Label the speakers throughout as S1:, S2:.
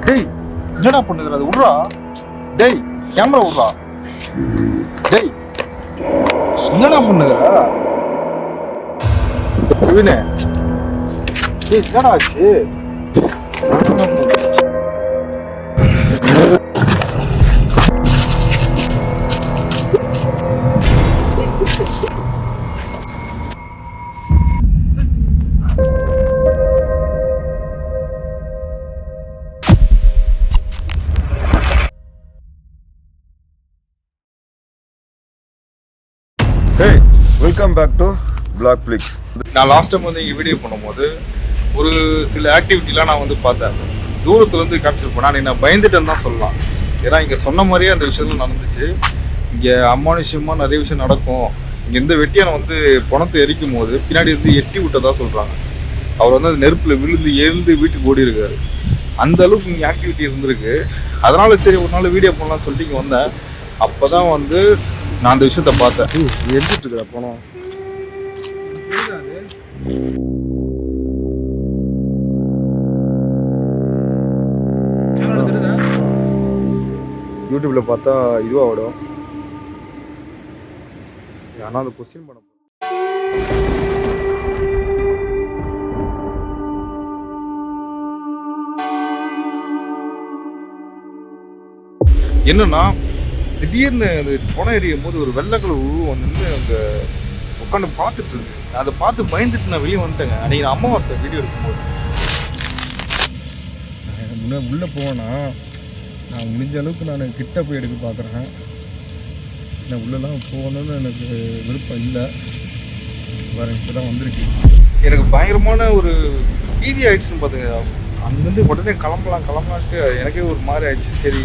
S1: டேய் என்னடா பண்ணுகிற அது விட்றா. டேய் கேமரா விட்றா. டேய் என்னடா பண்ணுகிற இவனே? டேய் என்னடா ஆச்சு?
S2: Hey welcome back to Black Flicks.
S1: நான் லாஸ்ட் டைம் வந்து இங்கே வீடியோ பண்ணும்போது ஒரு சில ஆக்டிவிட்டிலாம் நான் வந்து பார்த்தேன். தூரத்துலேருந்து கேப்சர் பண்ணேன். நான் பயந்துட்டேன்னு தான் சொல்லலாம். ஏன்னா இங்கே சொன்ன மாதிரியே அந்த விஷயம்லாம் நடந்துச்சு. இங்கே அமானுஷ்யமாக நிறைய விஷயம் நடக்கும். இங்கே இந்த வெட்டியானை வந்து பணத்தை எரிக்கும் போது பின்னாடி இருந்து எட்டி விட்டதா சொல்கிறாங்க. அவர் வந்து அந்த நெருப்பில் விழுந்து எழுந்து வீட்டுக்கு ஓடி இருக்காரு. அந்த அளவுக்கு இங்கே ஆக்டிவிட்டி இருந்திருக்கு. அதனால சரி ஒரு நாள் வீடியோ பண்ணலாம்னு சொல்லிட்டு இங்கே வந்தேன். அப்போ தான் வந்து நான் அந்த விஷயத்த பார்த்தேன்.
S2: எடுத்துட்டு இருக்கிற பணம் யூடியூப்ல பார்த்தா இதுவா விடும். ஆனால் அந்த கொஸ்டின் பண்ண
S1: என்னன்னா திடீர்னு அந்த பணம் எரியும் போது ஒரு வெள்ளை கலர் உருவம் வந்து அங்கே உட்காந்து பார்த்துட்டு இருக்கு. அதை பார்த்து பயந்துட்டு நான் வெளியே வந்துட்டேங்க. அன்றைக்கி நான் அமாவாசை வீடியோ இருக்கும்போது
S2: உள்ளே போனா நான் முடிஞ்ச அளவுக்கு நான் கிட்ட போய் எடுக்க பார்க்குறேன். நான் உள்ளெல்லாம் போகணுன்னு எனக்கு விருப்பம் இல்லை. வேறு இப்போ தான் வந்திருக்கு.
S1: எனக்கு பயங்கரமான ஒரு பீதி ஆயிடுச்சுன்னு பார்த்துங்க. அங்கேருந்து உடனே கிளம்பலான்ட்டு எனக்கே ஒரு மாதிரி ஆயிடுச்சு. சரி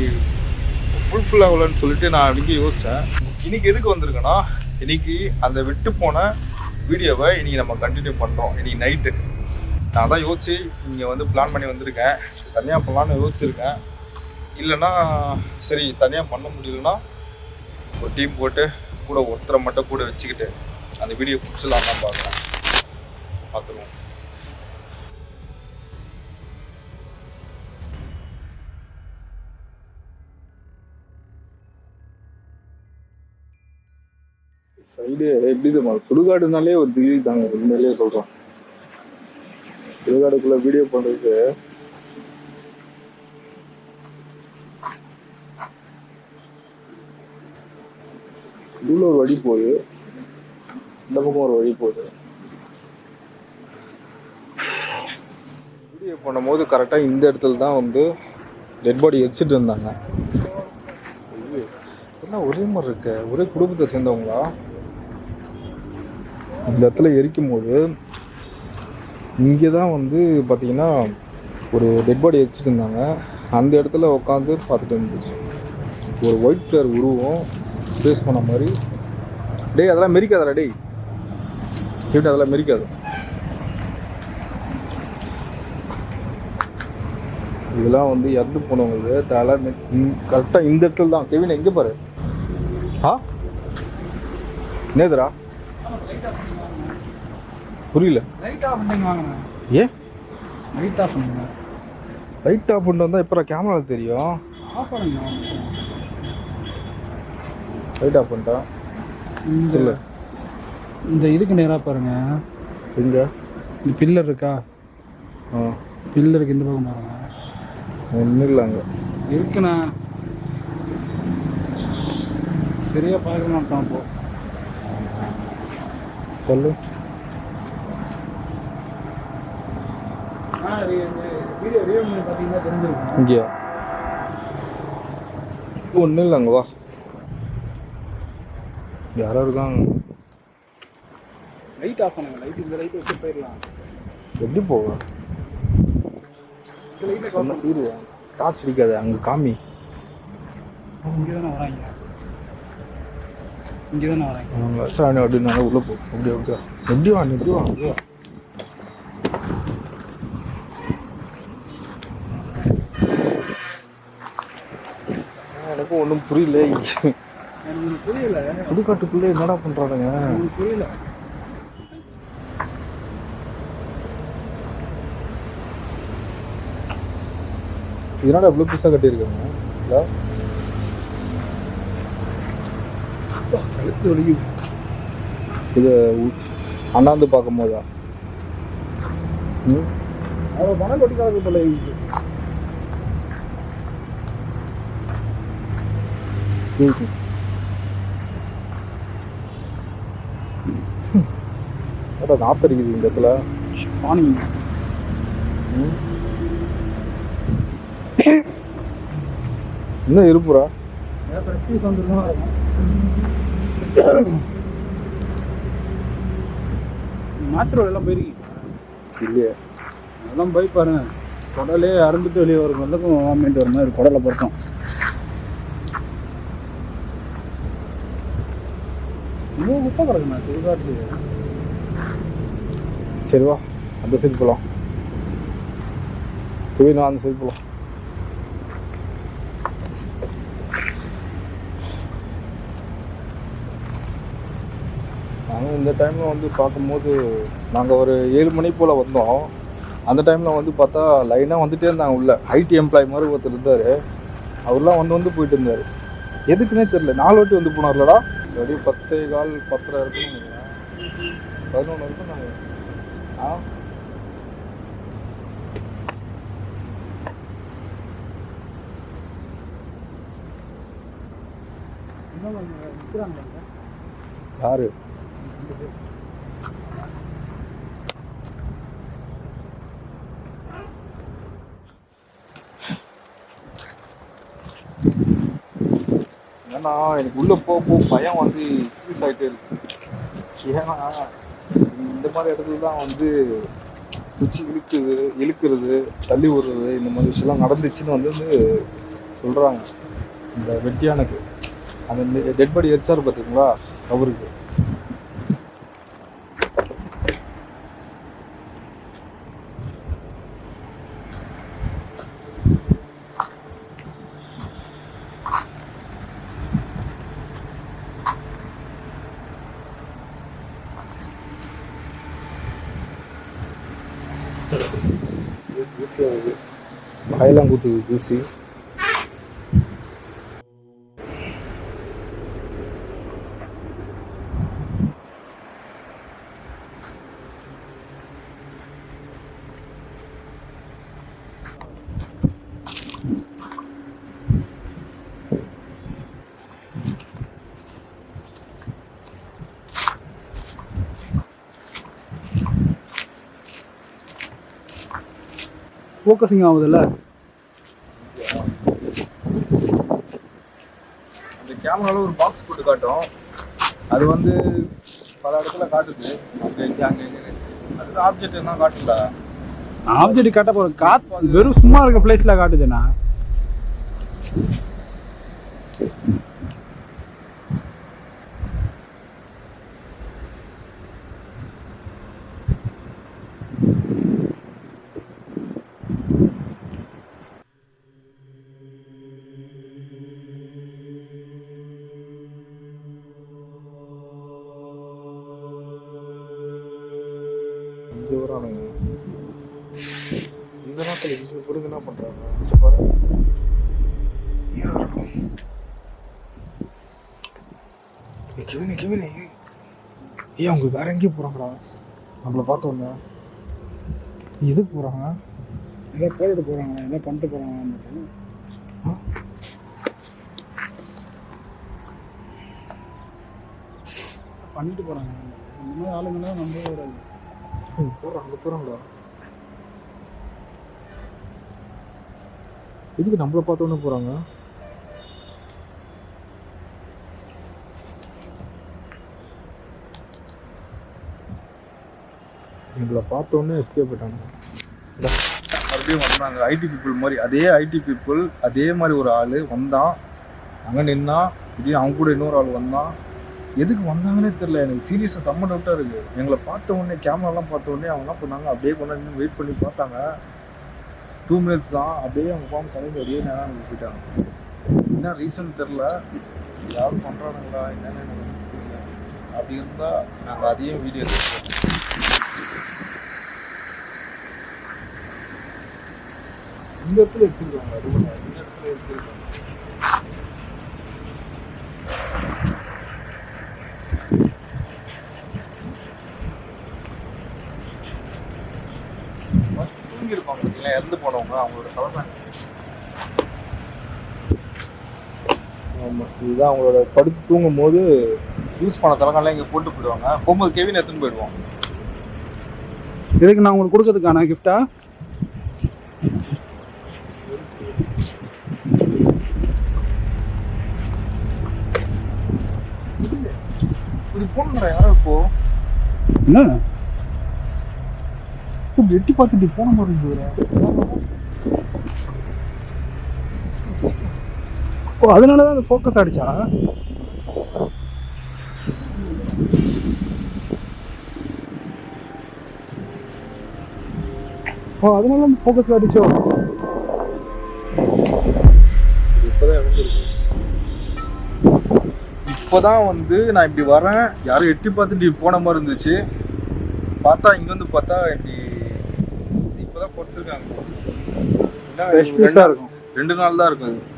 S1: ஃபுல்ஃபில் ஆகலன்னு சொல்லிட்டு நான் அன்றைக்கி யோசித்தேன். இன்றைக்கி எதுக்கு வந்திருக்கேன்னா, இன்றைக்கி அந்த விட்டு போன வீடியோவை இன்றைக்கி நம்ம கண்டினியூ பண்ணுறோம். இன்றைக்கி நைட்டு நான் தான் யோசிச்சு இங்கே வந்து பிளான் பண்ணி வந்திருக்கேன். தனியாக பண்ணலான்னு யோசிச்சுருக்கேன். இல்லைன்னா சரி தனியாக பண்ண முடியலன்னா ஒரு டீம் போட்டு கூட ஒருத்தரை மட்டும் கூட வச்சுக்கிட்டு அந்த வீடியோ பிடிச்சலாம் தான் பார்த்துருவோம். சைடு எப்படி தான் சுடுகாடுனாலே ஒரு திடீர் தாங்க. உண்மையிலேயே சொல்கிறோம். சுடுகாடுக்குள்ளே வீடியோ பண்ணுறதுக்கு இவ்வளோ ஒரு வழி போகுது, இந்த பக்கம் ஒரு வழி போகுது. வீடியோ பண்ணும்போது கரெக்டாக இந்த இடத்துல தான் வந்து டெட் பாடி எரிச்சிட்டு இருந்தாங்க. எல்லாம் ஒரே மாதிரி இருக்கு. ஒரே குடும்பத்தை சேர்ந்தவங்களா? இந்த இடத்துல எரிக்கும் போது இங்கே தான் வந்து பார்த்திங்கன்னா ஒரு டெட் பாடி எரிச்சிட்டு இருந்தாங்க. அந்த இடத்துல உட்காந்து பார்த்துட்டு இருந்துச்சு ஒரு ஒயிட் கலர் உருவம் ஃபேஸ் பண்ண மாதிரி. டேய் அதெல்லாம் மெரிக்காதடா. டேய் எப்படி அதெல்லாம் மெரிக்காது. இதெல்லாம் வந்து இறந்து போனவங்களுக்கு தலை கரெக்டாக இந்த இடத்துல தான். கெவின் எங்கே பாரு. என்னதுரா புரியல. ஏன் லைட் ஆஃப் பண்ணிட்டு வந்தால் இப்போ கேமராவில் தெரியும். லைட் ஆஃப் பண்ணிட்டா இல்லை.
S3: இந்த இதுக்கு நேராக பாருங்க.
S1: எங்கே
S3: இந்த பில்லர் இருக்கா? பில்லருக்கு இந்த பக்கம் பாருங்க.
S1: ஒன்றும் இல்லை அங்கே
S3: இருக்குண்ணா. சரியா பார்க்க மாட்டோம். அப்போ
S1: சொல்லு.
S3: பார்த்தீங்கன்னா தெரிஞ்சிருக்கும்.
S1: இங்கேயா? ஒன்றும் இல்லை அங்கே வா. யாரோ இருக்காங்க.
S3: லைட் ஆஃப் பண்ணுங்க. லைட் இந்த லைட் வச்சு போயிடலாம்.
S1: எப்படி போவா? டார்ச் அடிக்காது. அங்கே காமி.
S3: இங்கே தானே வராங்க. இங்கே தானே வராங்க.
S1: சாணி அப்படின்னால உள்ளே போ. அப்படியே அப்படியா எப்படி வாங்க எப்படி வாங்க. எனக்கும் ஒன்றும் புரியல.
S3: புரியல.
S1: சுடுகாட்டுக்குள்ளே என்னடா பண்ணுறானுங்க
S3: புரியல.
S1: இதனால எவ்வளோ புதுசாக கட்டியிருக்காங்க இல்லை
S3: கழுத்து வலிக்கும்.
S1: இது அண்ணாந்து பார்க்கும் போதா
S3: அவ்வளோ பணம் கொட்டி கலக்கு போல இருக்கு.
S1: நாத்தடிக்குது இந்த இடத்துல
S3: பானி
S1: இன்னும் இருப்புறா
S3: ப்ரெஸ்டீஜ் வந்துருக்கோம். மாத்திரை எல்லாம் போயிருக்கீங்க
S1: இல்லையே
S3: அதெல்லாம் போய் பாருங்க. குடலே அறுந்துட்டு வெளியே வரும் வந்தக்கும் வாமிட்டு வர மாதிரி குடலை பொறுத்தோம். இன்னும் குப்பை கிடக்குண்ணா சுடுகாட்டுக்கு.
S1: சரி வா அந்த சைடு போகலாம் நான் அந்த சைடு போகலாம். நாங்கள் இந்த டைமில் வந்து பார்க்கும்போது நாங்கள் ஒரு 7 மணி போல் வந்தோம். அந்த டைமில் வந்து பார்த்தா லைனாக வந்துகிட்டே இருந்தாங்க உள்ள. ஐடி எம்ப்ளாயி மாதிரி ஒருத்தர் இருந்தார். அவர்லாம் வந்து போயிட்டு இருந்தார். எதுக்குன்னே தெரில 4 வாட்டி வந்து போனார்லடா. அப்படியே 10:15 10:30 இருக்குன்னு நினைக்கிறேன். 11 இருக்கும் நாங்கள். யாரு ஏன்னா எனக்கு உள்ள போக பயம் வந்து இன்க்ரீஸ் ஆகிட்டே இருக்கு. ஏன்னா இந்த மாதிரி இடத்துல தான் வந்து குச்சி இழுக்கிறது தள்ளி விடுறது இந்த மாதிரி விஷயம்லாம் நடந்துச்சுன்னு வந்து சொல்கிறாங்க. இந்த வெட்டியானுக்கு அந்த டெட் பாடி எரிச்சார் பார்த்தீங்களா அவருக்கு. தூசி ஆகுது வாயெல்லாம் கூத்துது தூசி.
S3: ஃபோக்கஸிங் ஆகுதுல்ல.
S1: அந்த கேமராவில் ஒரு பாக்ஸ் போட்டு காட்டும். அது வந்து பல இடத்துல காட்டுது. அங்கே இங்கே அங்கே இங்கே அது ஆப்ஜெக்ட் என்ன காட்டுதா?
S3: ஆப்ஜெக்ட் காட்ட போகிற வெறும் சும்மா இருக்க பிளேஸில் காட்டுதுண்ணா.
S1: இந்த நேரத்தில் இங்கே பிறகு என்ன பண்ணுறாங்க பாரு. கிவினி ஏன் அவங்க வேற எங்கேயும் போகிறாங்கடா? நம்மளை பார்த்தோன்னே எதுக்கு போகிறாங்க?
S3: எதோ போட்டுட்டு போகிறாங்க, எதோ பண்ணிட்டு போகிறாங்க. பண்ணிட்டு போகிறாங்க. இந்த மாதிரி ஆளுங்களாம் நம்பவே கூடாது.
S1: போகிறாங்களா? எதுக்கு நம்மளை பார்த்தோன்னே போகிறாங்க? எங்களை பார்த்தோன்னே எஸ்கேப் போயிட்டாங்க. மறுபடியும் வந்தாங்க ஐடி பீப்புள் மாதிரி. அதே ஐடி பீப்புள் அதே மாதிரி ஒரு ஆள் வந்தான். அங்கே நின்னா திடீர்னு அவங்க கூட இன்னொரு ஆள் வந்தான். எதுக்கு வந்தாங்கன்னே தெரில. எனக்கு சீரியஸாக செம்ம டவுட்டாக இருக்குது. எங்களை பார்த்த உடனே கேமராலாம் பார்த்த உடனே அவங்க என்ன பண்ணாங்க, அப்படியே கொண்டாந்து வெயிட் பண்ணி பார்த்தாங்க. 2 minutes தான். அப்படியே அவங்க ஃபார்ம் கலைஞ்சு அப்படியே நேரம் போயிட்டாங்க. என்ன ரீசன் தெரில. யாரும் பண்ணுறானுங்களா என்னென்னு எனக்கு தெரியல. அப்படி இருந்தால் நாங்கள் அதையும் வீடியோ எடுத்துப்போம். இந்த இடத்துல வச்சிருக்காங்க, அது கூட இந்த இடத்துல வச்சிருக்காங்க. தூங்கி இருப்பாங்க பார்த்தீங்களா, இறந்து போனவங்க, அவங்களோட தலைமை. ஆமாம், இதுதான் அவங்களோட படுத்து தூங்கும் போது யூஸ் பண்ண தலைகாலாம் இங்கே போட்டு போயிடுவாங்க. போகும்போது கெவின் எடுத்துன்னு போயிடுவான்.
S3: இதுக்கு நான் உங்களுக்கு கொடுக்கறதுக்கான கிஃப்டா?
S1: இப்படி போனோம்டா யாரும் இப்போ
S3: என்ன
S1: இப்படி எட்டி பார்த்துட்டு போன மாதிரி இருந்தது.
S3: ஓ, அதனால தான் அந்த ஃபோக்கஸ் ஆகிடுச்சா? ஓ, அதனால அந்த ஃபோக்கஸ் ஆகிடுச்சோ?
S1: இப்போதான் வந்து நான் இப்படி வரேன், யாரும் எட்டி பார்த்துட்டு இப்படி போன மாதிரி இருந்துச்சு. பார்த்தா இங்கே வந்து பார்த்தா இப்படி இப்போதான் பொறிச்சிருக்காங்க.
S3: இருக்கும்.
S1: 2 நாள் தான் இருக்கும். அது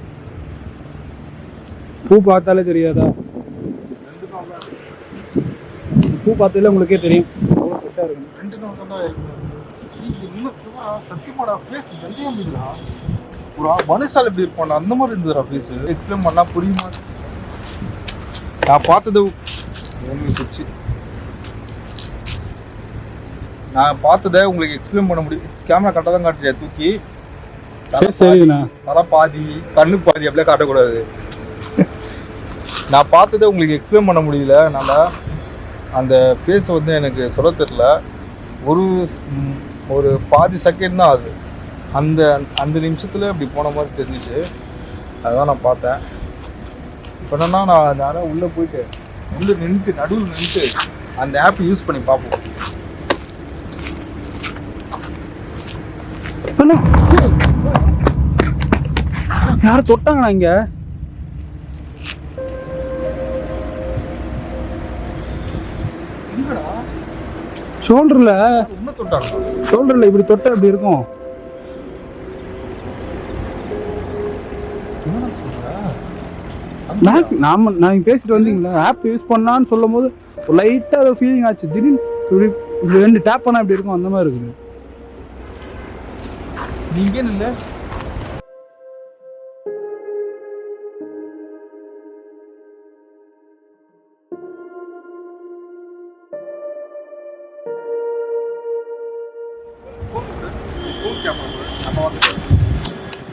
S3: பூ பார்த்தாலே தெரியாதா?
S1: 2 நாள் தான் இருக்கு.
S3: பூ பார்த்தாலே உங்களுக்கே தெரியும் அவ்வளோ ஃப்ரெஷ்ஷாக இருக்கும்.
S1: 2 நாள் தான் இருக்கு. சத்தியமாடா ஃபேஸ் வெள்ளையாக இருந்ததுடா. ஒரு மனுஷால் எப்படி இருப்பான்டா அந்த மாதிரி இருந்ததுடா ஃபேஸ். எக்ஸ்பிளைன் பண்ணால் புரியுமா? நான் பார்த்தது சுச்சு, நான் பார்த்ததை உங்களுக்கு எக்ஸ்பிளைன் பண்ண முடியும். கேமரா கரெக்டாக தான் காட்டுச்சா தூக்கி?
S3: சரிண்ணா,
S1: தலை பாதி கண்ணு பாதி அப்படியே காட்டக்கூடாது. நான் பார்த்ததை உங்களுக்கு எக்ஸ்பிளைன் பண்ண முடியல. அதனால் அந்த ஃபேஸ் வந்து எனக்கு சொல்ல தெரியல. ஒரு பாதி செகண்ட் தான் அது. அந்த நிமிஷத்தில் அப்படி போன மாதிரி தெரிஞ்சிச்சு. அதுதான் நான் பார்த்தேன். இப்போ என்னன்னா, நான் நேரம் உள்ளே போயிட்டு உள்ளே நின்றுட்டு நடுவில் நின்றுட்டு அந்த ஆப் யூஸ் பண்ணி பார்ப்போம்.
S3: யாரும் தொட்டாங்கண்ணா இங்க?
S1: எங்கடா
S3: ஷோல்டர்ல?
S1: உன்ன தொட்டாங்க?
S3: ஷோல்டர்ல இப்படி தொட்டா அப்படி இருக்கும். நான் பேசிட்டு வந்தீங்களா, ஆப் யூஸ் பண்ணான்னு சொல்லும் போது லைட்டா அதை ஃபீலிங் ஆச்சு. திடீர்னு இப்படி 2 டேப் பண்ணா அப்படி இருக்கும், அந்த மாதிரி இருக்குது.
S1: நீங்க இல்ல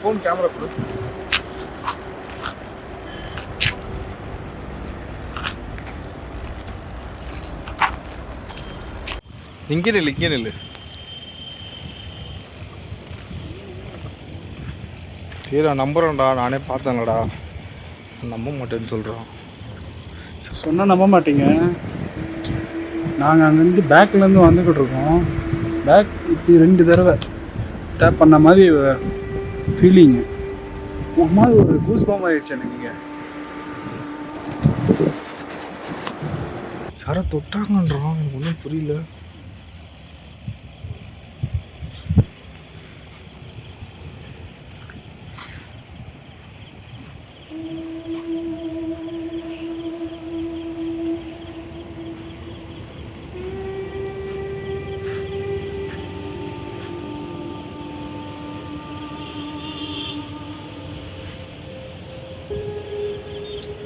S1: ஃபோன் கேமரா கொடு. இங்கே நில்லு. சரி, நான் நம்புறேன்டா, நானே பார்த்தேன்லடா. நம்ப மாட்டேன்னு சொல்கிறான்.
S3: சொன்னால் நம்ப மாட்டீங்க. நாங்கள் அங்கேருந்து பேக்லேருந்து வந்துக்கிட்டு இருக்கோம். பேக் இப்படி 2 தடவை டேப் பண்ண மாதிரி ஃபீலிங்கு. ஒரு மாதிரி ஒரு கூஸ் பாம் ஆகிடுச்சு எனக்கு. இங்கே
S1: யாரை தொட்டாங்கன்றான், எனக்கு ஒன்றும் புரியல.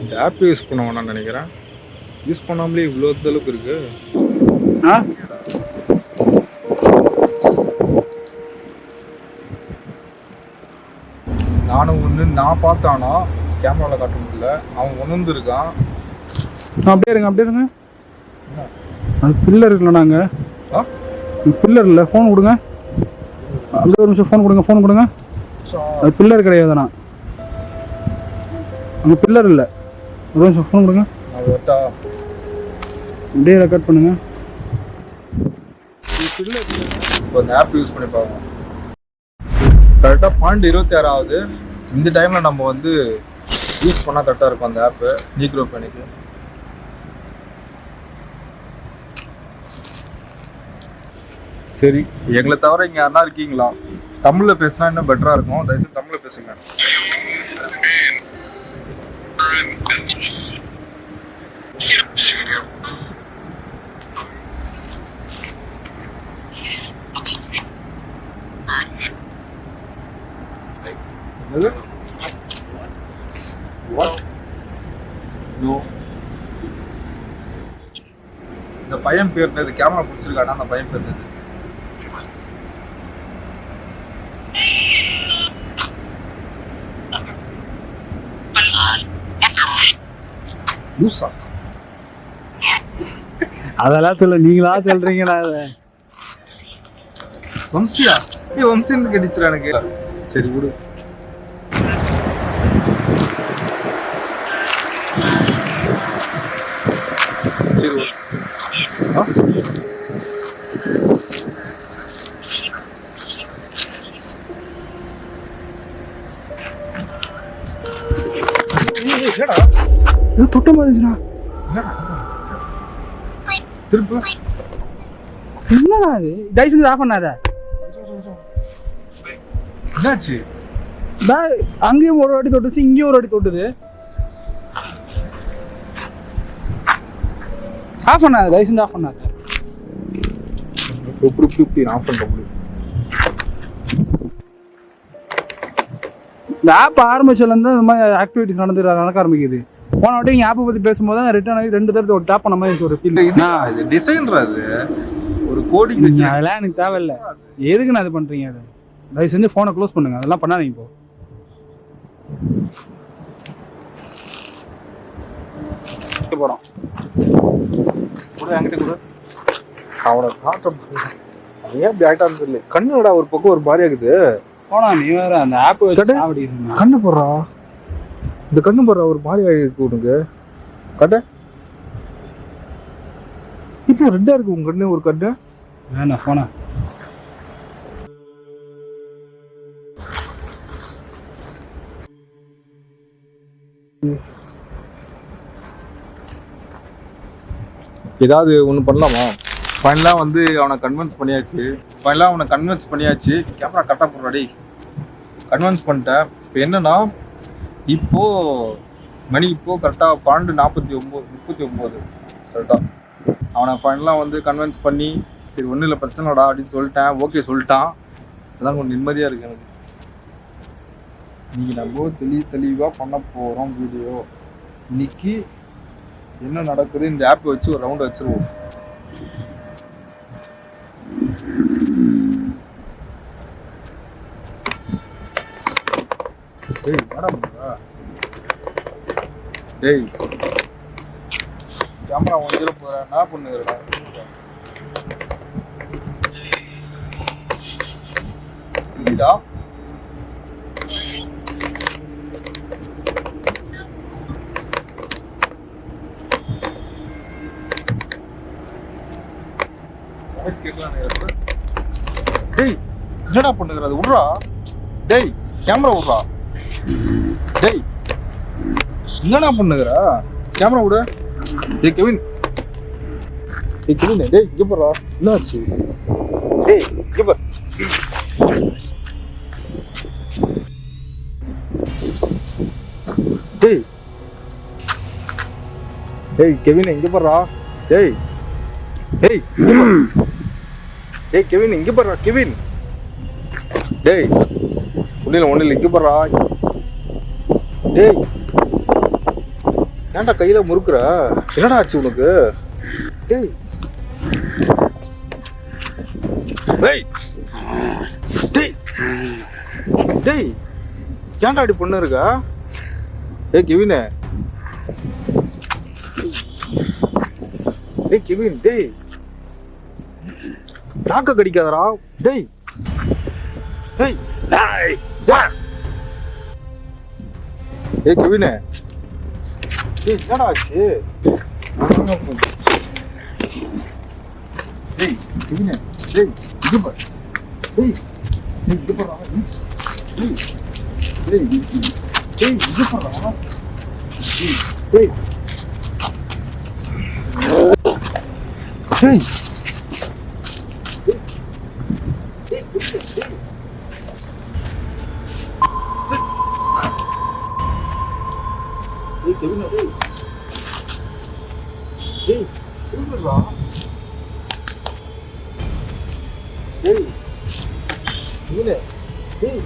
S1: இந்த ஆப் யூஸ் பண்ண வேணாம்னு நினைக்கிறேன். யூஸ் பண்ணாமலே இவ்வளோ அளவுக்கு இருக்கு. நானும் நான் பார்த்தானா கேமராவில் காட்ட முடியல. அவன் ஒன்று இருக்கான்.
S3: அப்படியே இருங்க. அது பில்லர் இருக்குல்ல, நாங்கள் பில்லர் இல்லை, ஃபோன் கொடுங்க. அந்த ஒரு நிமிஷம் ஃபோன் கொடுங்க. அது பில்லர் கிடையாதுண்ணா, அங்கே பில்லர் இல்லை. ஒரு நிமிஷம் ஃபோன் கொடுங்க. அப்படியே ரெக்கார்ட் பண்ணுங்க.
S1: இப்போ அந்த ஆப் யூஸ் பண்ணி பாருங்க. கரெக்டாக 0.26 ஆகுது. இந்த டைமில் நம்ம வந்து யூஸ் பண்ணால் கரெக்டாக இருக்கும் அந்த ஆப்பு. ஜிக்ரோ பண்ணிக்கு சரி. எங்களை தவிர இங்கே யாரா இருக்கீங்களா? தமிழ்ல பேசினா இன்னும் பெட்டரா இருக்கும். தயவுசெய்து தமிழ்ல பேசுங்க. என்னது? What? No. இந்த பையன் பேர் என்னது? கேமரா பிடிச்சிருக்கானா அந்த பையன் பேர் என்னது? லூசா?
S3: அதெல்லாம் சொல்ல நீங்களா சொல்றீங்களா அதை?
S1: வம்சியா? ஏய் வம்சின்னு கேட்டுச்சுடா எனக்கு. சரி விடு. சரி விடு. ஆ? என்னடா?
S3: இது தொட்ட மாதிரிடா.
S1: திருப்பு.
S3: என்னடா இது? டைசன் ஆஃப் பண்ணாத.
S1: என்னாச்சு?
S3: அங்கேயும் ஒரு வாட்டி தொட்டுச்சு, இங்கேயும் ஒரு வாட்டி தொட்டுது. ஆஃப் பண்ணாத, டைசன் ஆஃப் பண்ணாத.
S1: இப்படி ஆஃப் பண்ற முடியும்.
S3: இந்த ஆப் ஆரம்பிச்சதுலேருந்து இந்த மாதிரி ஆக்டிவிட்டிஸ் நடக்க ஆரம்பிக்குது. போன வாட்டி நீங்கள் ஆப்பை பற்றி பேசும்போது தான் ரிட்டர்ன் ஆகி 2 தடவை ஒரு டேப் பண்ண மாதிரி ஒரு ஃபீல்.
S1: இது டிசைன்ரா அது. ஒரு கோடிங்
S3: அதெல்லாம் எனக்கு தேவையில்லை. எதுக்கு நான் இது பண்ணுறீங்க? அது தயவு செஞ்சு ஃபோனை க்ளோஸ் பண்ணுங்க. அதெல்லாம் பண்ணாதீங்க. இப்போ போகிறோம்
S1: கூட என்கிட்ட கூட அவனை காட்டம். ஏன் இப்படி ஆகிட்டான்னு தெரியல. கண்ணோட ஒரு பக்கம் ஒரு மாதிரி ஆகுது.
S3: போனா நீ வேற அந்த ஆப்
S1: கண்ணு போடுறா. இந்த கண்ணு போடுறா ஒரு மாதிரி ஆகிருக்கு உனக்கு. கட்ட இப்போ ரெட்டா இருக்கு உங்க கண்ணு. ஒரு கண்ணு
S3: வேணா போனா.
S1: ஏதாவது ஒன்று பண்ணலாமா? ஃபைனலாக வந்து அவனை கன்வின்ஸ் பண்ணியாச்சு. கேமரா கரெக்டாக போடுறாடி. கன்வின்ஸ் பண்ணிட்டேன். இப்போ என்னன்னா, மணி கரெக்டாக 12:39 கரெக்டாக அவனை ஃபைனலாக வந்து கன்வின்ஸ் பண்ணி சரி ஒன்றும் இல்லை பிரச்சனைடா அப்படின்னு சொல்லிட்டேன். ஓகே சொல்லிட்டான். அதான் கொஞ்சம் நிம்மதியாக இருக்கு எனக்கு. இன்னைக்கு நம்ம தெளிவாக பண்ண போகிறோம் வீடியோ. இன்னைக்கு என்ன நடக்குது இந்த ஆப்பை வச்சு ஒரு ரவுண்ட் வச்சிருவோம். டேய் மேடம் டேய் கேமரா ஒன்றில் போகிறேன். என்ன பண்ணுறா? இதா டேய் என்னடா பண்ணுகிறது? விட்றா. டேய் கேமரா விட்றா. டேய் என்னடா பண்ணுகிற? கேமரா விடு. டேய் கெவின். டேய் இங்கே போடுறா. என்னாச்சு? டேய் இங்கே பார். டேய் கெவின் இங்கே போடுறா. டேய் கெவின் இங்கே போடுறா. கெவின் டேய் ஒன்றில் இங்கே போடுறா. டேய் ஏன்டா கையில முறுக்குற? என்னடா ஆச்சு உனக்கு? டேய் டேய் டேய் ஏன்டா அப்படி பொண்ணு இருக்கா? டேய் கெவின். டேய் கெவின். டேய் நாக்க கடிக்காதடா. டேய் டேய் கெவின். டேய் என்னடா ஆச்சு? டேய் கெவின். டேய் இங்க பாரு. டேய் இங்க பாரு. டேய் இங்க பாரு. டேய் கெவினா டேய். டேய், தூங்குறா. டேய். கெவினே. டேய்.